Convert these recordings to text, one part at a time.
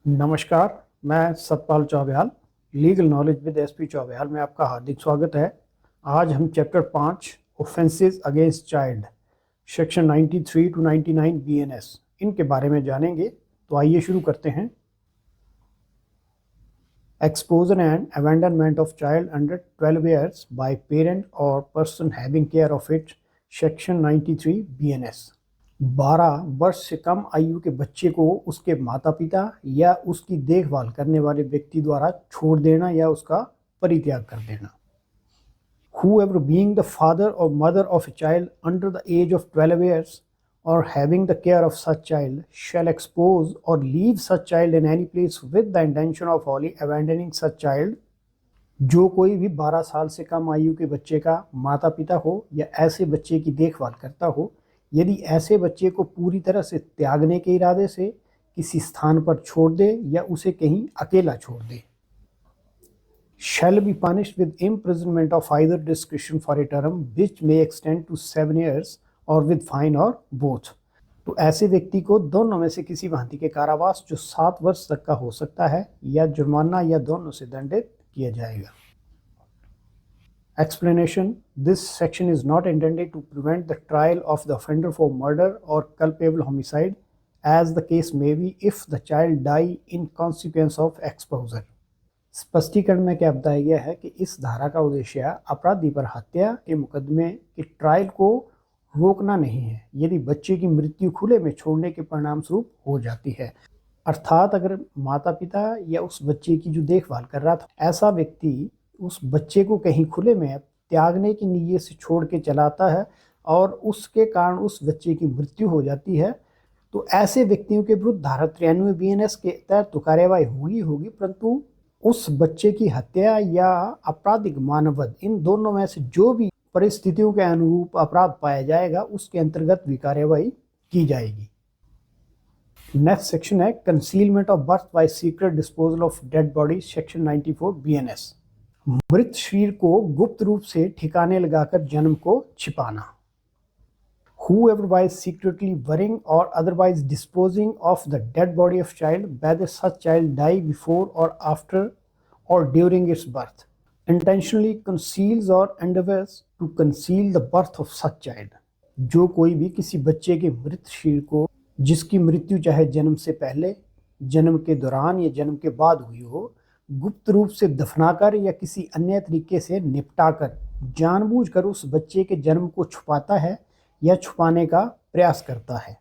नमस्कार, मैं Satpal Chaubyal, legal knowledge with SP Chaubyal में आपका हार्दिक स्वागत है। आज हम chapter 5 offences against child section 93 to 99 BNS इनके बारे में जानेंगे। तो आइए शुरू करते हैं। Exposure and abandonment of child under 12 years by parent और person having care of it section 93 BNS. 12 वर्ष से कम आयु के बच्चे को उसके माता पिता या उसकी देखभाल करने वाले व्यक्ति द्वारा छोड़ देना या उसका परित्याग कर देना। Whoever being the father or mother of a child under the age of 12 years or having the care of such child shall expose or leave such child in any place with the intention of wholly abandoning such child। जो कोई भी 12 साल से कम आयु के बच्चे का माता पिता हो या ऐसे बच्चे की देखभाल करता हो, यदि ऐसे बच्चे को पूरी तरह से त्यागने के इरादे से किसी स्थान पर छोड़ दे या उसे कहीं अकेला छोड़ दे, shall be punished with imprisonment of either discretion for a term which may extend to 7 years or with fine or both। तो ऐसे व्यक्ति को दोनों में से किसी भांति के कारावास जो 7 वर्ष तक का हो सकता है या जुर्माना या दोनों से दंडित किया जाएगा। Explanation: This section is not intended to prevent the trial of the offender for murder or culpable homicide, as the case may be if the child die in consequence of exposure। स्पष्टीकरण में क्या बताया गया है कि इस धारा का उद्देश्य अपराधी पर हत्या के मुकदमे के ट्रायल को रोकना नहीं है यदि बच्चे की मृत्यु खुले में छोड़ने के परिणाम स्वरूप हो जाती है। अर्थात अगर माता पिता या उस बच्चे की जो देखभाल कर रहा था ऐसा व्यक्ति उस बच्चे को कहीं खुले में त्यागने की नीयत से छोड़ के चलाता है और उसके कारण उस बच्चे की मृत्यु हो जाती है, तो ऐसे व्यक्तियों के विरुद्ध धारा 93 बीएनएस के तहत तो कार्यवाही होगी, परंतु उस बच्चे की हत्या या आपराधिक मानववध इन दोनों में से जो भी परिस्थितियों के अनुरूप अपराध पाया जाएगा उसके अंतर्गत भी कार्यवाही की जाएगी। नेक्स्ट सेक्शन है concealment of birth bye secret disposal of dead body section 94 BNS. मृत शरीर को गुप्त रूप से ठिकाने लगाकर जन्म को छिपाना। Whoever by secretly burying or otherwise disposing of the dead body of child, whether such child die before or after or during its birth, intentionally conceals or endeavors to conceal the birth of such child। जो कोई भी किसी बच्चे के मृत शरीर को जिसकी मृत्यु चाहे जन्म से पहले, जन्म के दौरान या जन्म के बाद हुई हो, गुप्त रूप से दफनाकर या किसी अन्य तरीके से निपटाकर जानबूझकर उस बच्चे के जन्म को छुपाता है या छुपाने का प्रयास करता है,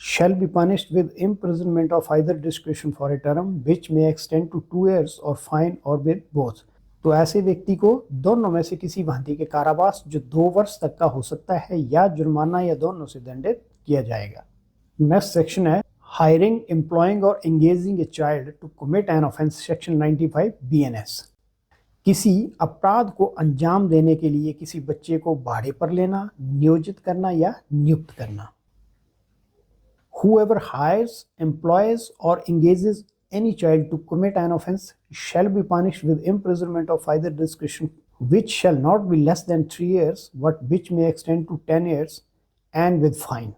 shall be punished with imprisonment of either discretion for a term which may extend to 2 years or fine or with both। तो ऐसे व्यक्ति को दोनों में से किसी भांति के कारावास जो 2 वर्ष तक का हो सकता है या जुर्माना या दोनों से दंडित किया जाएगा। नेक्स्ट सेक्शन है hiring, employing or engaging a child to commit an offense section 95 BNS। किसी अपराध को अंजाम देने के लिए किसी बच्चे को भाड़े पर लेना, नियोजित करना या नियुक्त करना। Whoever hires, employs or engages any child to commit an offense shall be punished with imprisonment of either discretion which shall not be less than 3 years but which may extend to 10 years and with fine।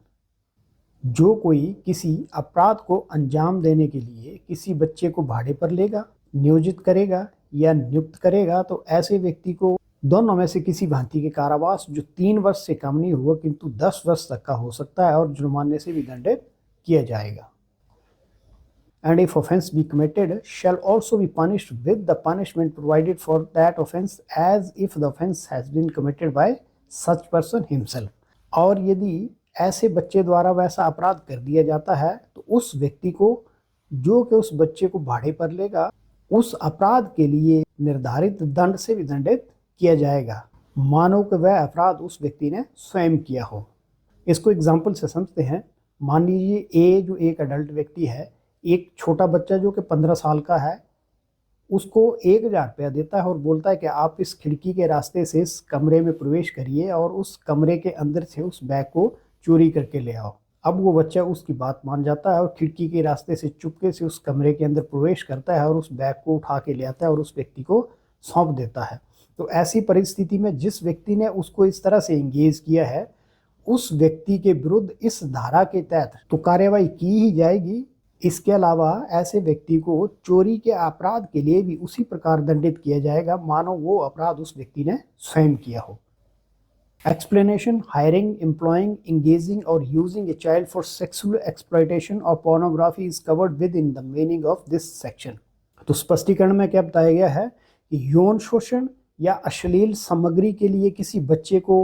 जो कोई किसी अपराध को अंजाम देने के लिए किसी बच्चे को भाड़े पर लेगा, नियोजित करेगा या नियुक्त करेगा, तो ऐसे व्यक्ति को दोनों में से किसी भांति के कारावास जो 3 वर्ष से कम नहीं हुआ किंतु 10 वर्ष तक का हो सकता है और जुर्माने से भी दंडित किया जाएगा। And if offense be committed shall also be punished with the punishment provided for that offense as if the offense has been committed by such person himself। और यदि ऐसे बच्चे द्वारा वैसा अपराध कर दिया जाता है तो उस व्यक्ति को जो कि उस बच्चे को भाड़े पर लेगा उस अपराध के लिए निर्धारित दंड से भी दंडित किया जाएगा, मानो कि वह अपराध उस व्यक्ति ने स्वयं किया हो। इसको एग्जाम्पल से समझते हैं। मान लीजिए ए जो एक अडल्ट व्यक्ति है, एक छोटा बच्चा जो कि 15 साल का है उसको 1000 रुपया देता है और बोलता है कि आप इस खिड़की के रास्ते से इस कमरे में प्रवेश करिए और उस कमरे के अंदर से उस बैग को चोरी करके ले आओ। अब वो बच्चा उसकी बात मान जाता है और खिड़की के रास्ते से चुपके से उस कमरे के अंदर प्रवेश करता है और उस बैग को उठा के ले आता है और उस व्यक्ति को सौंप देता है। तो ऐसी परिस्थिति में जिस व्यक्ति ने उसको इस तरह से एंगेज किया है उस व्यक्ति के विरुद्ध इस धारा के तहत तो कार्यवाही की ही जाएगी, इसके अलावा ऐसे व्यक्ति को चोरी के अपराध के लिए भी उसी प्रकार दंडित किया जाएगा मानो वो अपराध उस व्यक्ति ने स्वयं किया हो। Explanation: hiring, employing, engaging or using a child for sexual exploitation or pornography is covered within the meaning of this section. तो स्पष्टीकरण में क्या बताया गया है कि यौन शोषण या अश्लील सामग्री के लिए किसी बच्चे को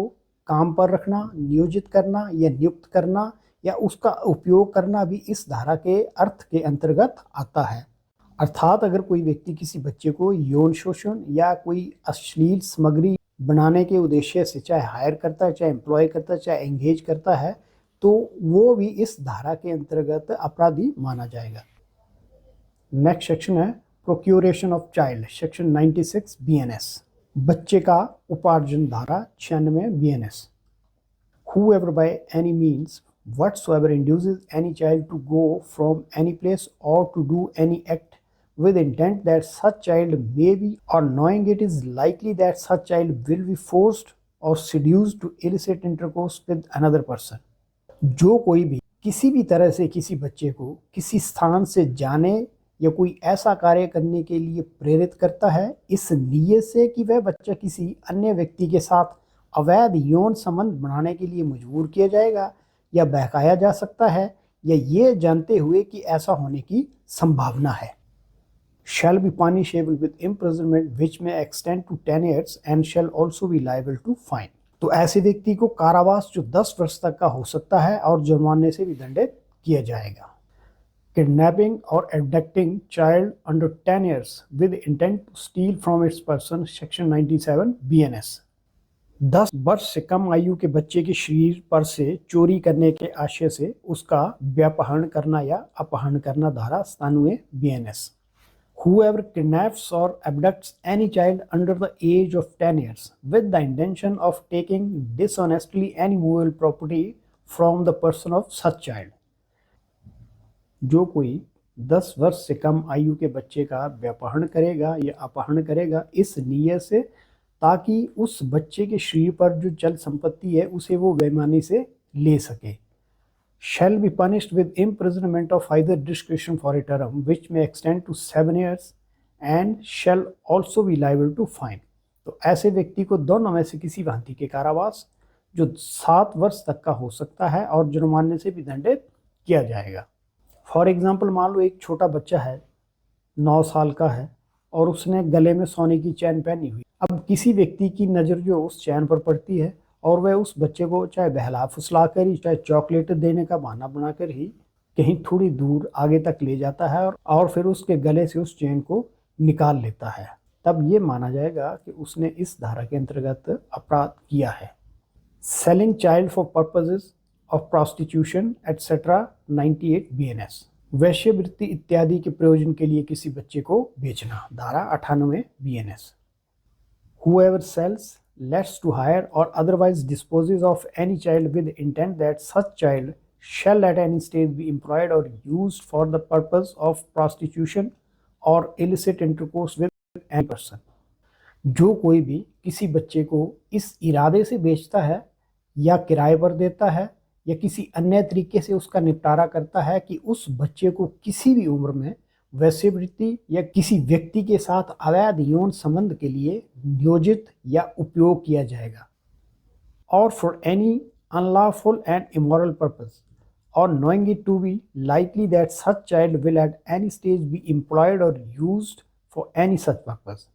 काम पर रखना, नियोजित करना या नियुक्त करना या उसका उपयोग करना भी इस धारा के अर्थ के अंतर्गत आता है। अर्थात अगर कोई व्यक्ति किसी बच्चे को यौन शोषण या कोई अश्लील सामग्री बनाने के उद्देश्य से चाहे हायर करता है, चाहे एम्प्लॉय करता है, चाहे एंगेज करता है, तो वो भी इस धारा के अंतर्गत अपराधी माना जाएगा। नेक्स्ट सेक्शन है प्रोक्यूरेशन ऑफ चाइल्ड, सेक्शन 96 BNS, बच्चे का उपार्जन धारा 96 BNS। Whoever by any means whatsoever induces any child to go from any place or to do any act with intent that such child may be or knowing it is likely that such child will be forced or seduced to illicit intercourse with another person। जो कोई भी किसी भी तरह से किसी बच्चे को किसी स्थान से जाने या कोई ऐसा कार्य करने के लिए प्रेरित करता है इस नीयत से कि वह बच्चा किसी अन्य व्यक्ति के साथ अवैध यौन संबंध बनाने के लिए मजबूर किया जाएगा या बहकाया जा सकता है या ये जानते हुए कि ऐसा होने की संभावना है, shall be punishable with imprisonment which may extend to 10 years and shall also be liable to fine। तो ऐसे व्यक्ति को कारावास जो 10 वर्ष तक का हो सकता है और जुर्माने से भी दंडित किया जाएगा। Kidnapping or abducting child under 10 years with intent to steal from its person, section 97 BNS। 10 वर्ष से कम आयु के बच्चे के शरीर पर से चोरी करने के आशय से उसका व्यापहरण करना या अपहरण करना धारा 97 BNS। Whoever kidnaps or abducts any child under the age of 10 years with the intention of taking dishonestly any movable property from the person of such child। जो कोई 10 वर्ष से कम आयु के बच्चे का व्यापहरण करेगा या अपहरण करेगा इस नीयत से ताकि उस बच्चे के शरीर पर जो चल संपत्ति है उसे वो बेईमानी से ले सके, shall be punished with imprisonment of either discretion for a term which may extend to 7 years and shall also be liable to fine। तो ऐसे व्यक्ति को दोनों में से किसी भांति के कारावास जो 7 वर्ष तक का हो सकता है और जुर्माने से भी दंडित किया जाएगा। फॉर एग्जाम्पल, मान लो एक छोटा बच्चा है, 9 साल का है और उसने गले में सोने की चैन पहनी हुई। अब किसी व्यक्ति की नज़र जो उस चैन पर पड़ती है और वह उस बच्चे को चाहे बहला फुसला कर ही चाहे चॉकलेट देने का बहाना बनाकर ही कहीं थोड़ी दूर आगे तक ले जाता है और फिर उसके गले से उस चेन को निकाल लेता है, तब ये माना जाएगा कि उसने इस धारा के अंतर्गत अपराध किया है। Selling child for purposes of prostitution etcetera 98 BNS, वैश्यवृत्ति इत्यादि के प्रयोजन के लिए किसी बच्चे को बेचना धारा 98 BNS। Whoever sells, lets to hire or otherwise disposes of any child with intent that such child shall at any stage be employed or used for the purpose of prostitution or illicit intercourse with any person। जो कोई भी किसी बच्चे को इस इरादे से बेचता है या किराए पर देता है या किसी अन्य तरीके से उसका निपटारा करता है कि उस बच्चे को किसी भी उम्र में वैश्यवृत्ति या किसी व्यक्ति के साथ अवैध यौन संबंध के लिए नियोजित या उपयोग किया जाएगा, और for any unlawful and immoral purpose और knowing it to be likely that such child will at any stage be employed और used for any such purpose,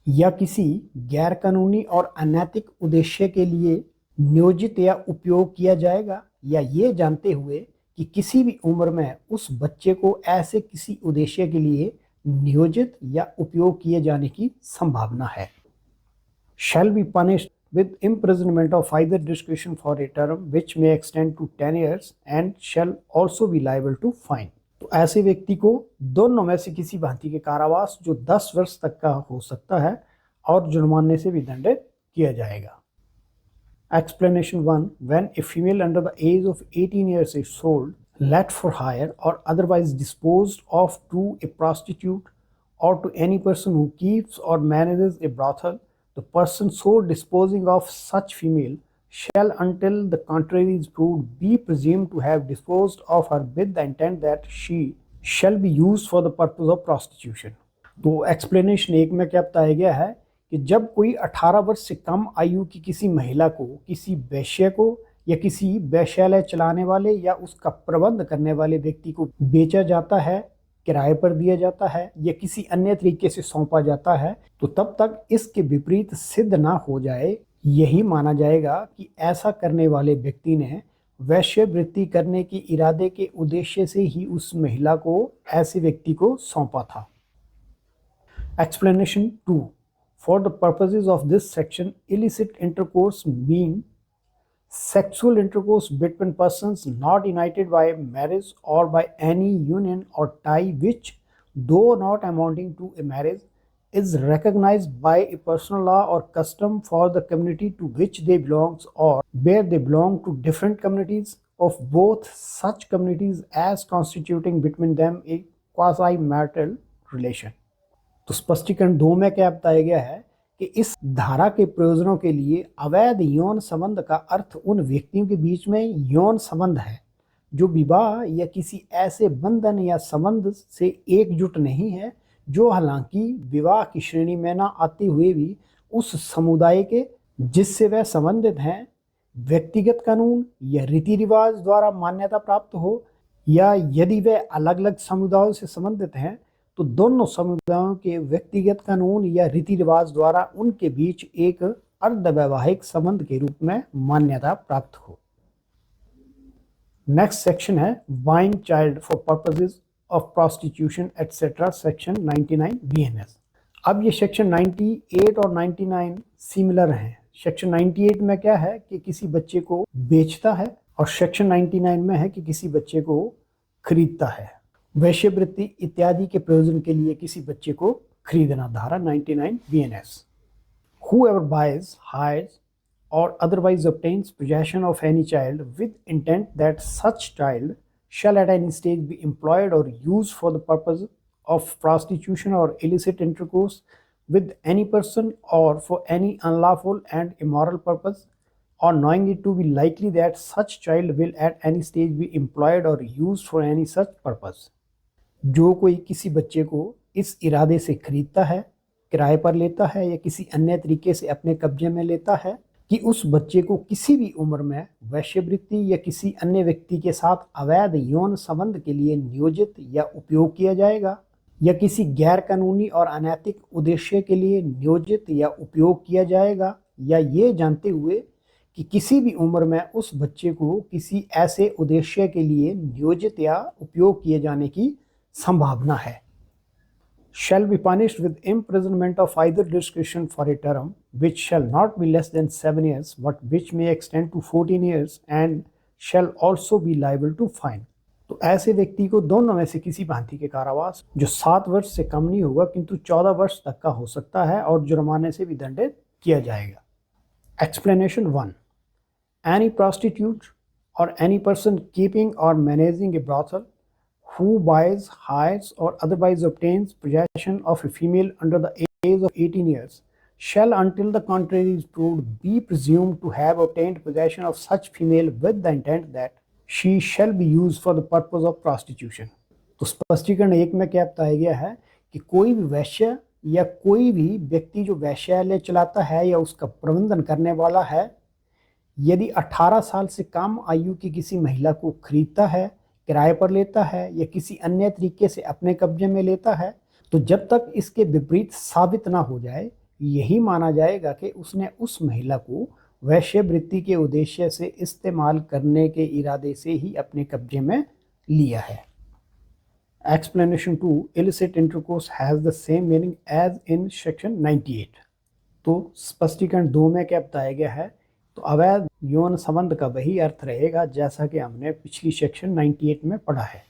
या किसी गैर कानूनी और अनैतिक उद्देश्य के लिए नियोजित या उपयोग किया जाएगा, या ये जानते हुए कि किसी भी उम्र में उस बच्चे को ऐसे किसी उद्देश्य के लिए नियोजित या उपयोग किए जाने की संभावना है। Shall be punished with imprisonment of either discretion for a term which may extend to 10 years and shall also be liable to fine। तो ऐसे व्यक्ति को दोनों में से किसी भांति के कारावास जो 10 वर्ष तक का हो सकता है और जुर्माने से भी दंडित किया जाएगा। Explanation 1. When a female under the age of 18 years is sold, let for hire or otherwise disposed of to a prostitute or to any person who keeps or manages a brothel, the person so disposing of such female shall until the contrary is proved be presumed to have disposed of her with the intent that she shall be used for the purpose of prostitution। तो explanation 1 में क्या बताया गया है कि जब कोई 18 वर्ष से कम आयु की किसी महिला को किसी वेश्या को या किसी वेश्यालय चलाने वाले या उसका प्रबंध करने वाले व्यक्ति को बेचा जाता है, किराए पर दिया जाता है या किसी अन्य तरीके से सौंपा जाता है, तो तब तक इसके विपरीत सिद्ध ना हो जाए, यही माना जाएगा कि ऐसा करने वाले व्यक्ति ने वैश्यवृत्ति करने के इरादे के उद्देश्य से ही उस महिला को ऐसे व्यक्ति को सौंपा था। Explanation 2. For the purposes of this section, illicit intercourse mean sexual intercourse between persons not united by marriage or by any union or tie which, though not amounting to a marriage, is recognized by a personal law or custom for the community to which they belong or where they belong to different communities of both such communities as constituting between them a quasi-marital relation। तो स्पष्टीकरण 2 में क्या बताया गया है कि इस धारा के प्रयोजनों के लिए अवैध यौन संबंध का अर्थ उन व्यक्तियों के बीच में यौन संबंध है जो विवाह या किसी ऐसे बंधन या संबंध से एकजुट नहीं है, जो हालांकि विवाह की श्रेणी में न आते हुए भी उस समुदाय के जिससे वह संबंधित हैं व्यक्तिगत कानून या रीति रिवाज द्वारा मान्यता प्राप्त हो, या यदि वे अलग अलग समुदायों से संबंधित हैं तो दोनों समुदायों के व्यक्तिगत कानून या रीति रिवाज द्वारा उनके बीच एक अर्धवैवाहिक संबंध के रूप में मान्यता प्राप्त हो। नेक्स्ट सेक्शन है buying child for purposes of prostitution etcetera, section 99 BNS। अब ये सेक्शन 98 और 99 सिमिलर हैं। सेक्शन 98 में क्या है कि किसी बच्चे को बेचता है और सेक्शन 99 में है कि किसी बच्चे को खरीदता है, वैश्यवृत्ति इत्यादि के प्रयोजन के लिए किसी बच्चे को खरीदना, धारा 99 BNS। Whoever buys, hires or otherwise obtains possession of any child with intent that such child shall at any stage be employed or used for the purpose of prostitution or illicit intercourse with any person or for any unlawful and immoral purpose, or knowing it to be likely that such child will at any stage be employed or used for any such purpose। जो कोई किसी बच्चे को इस इरादे से खरीदता है, किराए पर लेता है या किसी अन्य तरीके से अपने कब्जे में लेता है कि उस बच्चे को किसी भी उम्र में वैश्यवृत्ति या किसी अन्य व्यक्ति के साथ अवैध यौन संबंध के लिए नियोजित या उपयोग किया जाएगा, या किसी गैर कानूनी और अनैतिक उद्देश्य के लिए नियोजित या उपयोग किया जाएगा, या ये जानते हुए कि किसी भी उम्र में उस बच्चे को किसी ऐसे उद्देश्य के लिए नियोजित या उपयोग किए जाने की संभावना है, shall be punished with imprisonment of either discretion for a term which shall not be less than 7 years but which may extend to 14 years and shall also be liable to fine। तो ऐसे व्यक्ति को दोनों में से किसी भांति के कारावास जो 7 वर्ष से कम नहीं होगा किंतु 14 वर्ष तक का हो सकता है और जुर्माने से भी दंडित किया जाएगा। Explanation 1. Any prostitute or any person keeping or managing a brothel who buys, hires or otherwise obtains possession of a female under the age of 18 years shall, until the contrary is proved, be presumed to have obtained possession of such female with the intent that she shall be used for the purpose of prostitution। तो स्पष्टीकरण 1 में क्या बताया गया है कि कोई भी वैश्य या कोई भी व्यक्ति जो वैश्यालय चलाता है या उसका प्रबंधन करने वाला है, यदि 18 साल से कम आयु की किसी महिला को खरीदता है, किराए पर लेता है या किसी अन्य तरीके से अपने कब्जे में लेता है, तो जब तक इसके विपरीत साबित ना हो जाए, यही माना जाएगा कि उसने उस महिला को वैश्यवृत्ति के उद्देश्य से इस्तेमाल करने के इरादे से ही अपने कब्जे में लिया है। Explanation 2. Illicit intercourse has the same meaning as in section 98। तो स्पष्टीकरण 2 में क्या बताया गया है, तो अवैध यौन संबंध का वही अर्थ रहेगा जैसा कि हमने पिछली सेक्शन 98 में पढ़ा है।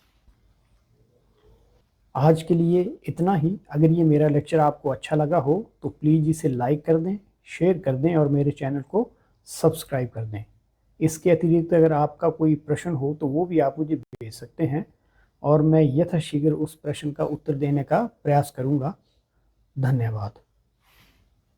आज के लिए इतना ही। अगर ये मेरा लेक्चर आपको अच्छा लगा हो तो प्लीज़ इसे लाइक कर दें, शेयर कर दें और मेरे चैनल को सब्सक्राइब कर दें। इसके अतिरिक्त अगर आपका कोई प्रश्न हो तो वो भी आप मुझे भेज सकते हैं और मैं यथाशीघ्र उस प्रश्न का उत्तर देने का प्रयास करूँगा। धन्यवाद।